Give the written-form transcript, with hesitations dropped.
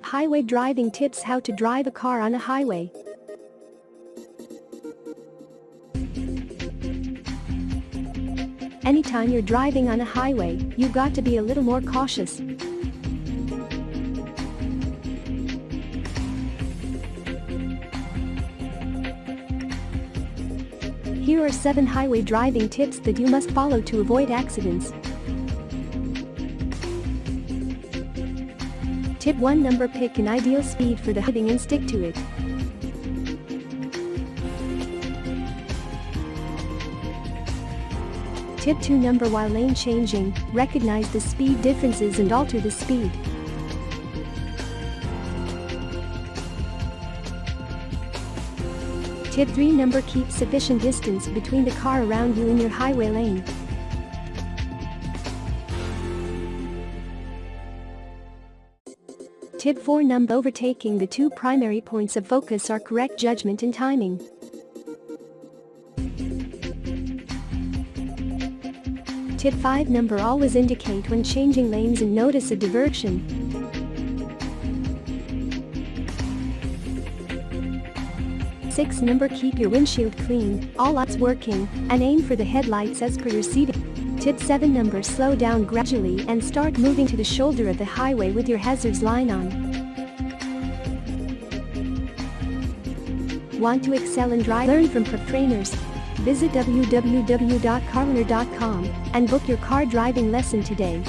Highway driving tips: how to drive a car on a highway. Anytime you're driving on a highway, you got to be a little more cautious. Here are 7 highway driving tips that you must follow to avoid accidents. Tip 1. Pick an ideal speed for the driving and stick to it. Tip 2. While lane changing, recognize the speed differences and alter the speed. Tip 3. Keep sufficient distance between the car around you in your highway lane. Tip 4. Overtaking. The 2 primary points of focus are correct judgment and timing. Tip 5. Always indicate when changing lanes and notice a diversion. Tip 6. Keep your windshield clean, all lights working, and aim for the headlights as per your seating. Tip 7. Slow down gradually and start moving to the shoulder of the highway with your hazards line on. Want to excel and drive? Learn from pro trainers. Visit www.carlearner.com and book your car driving lesson today.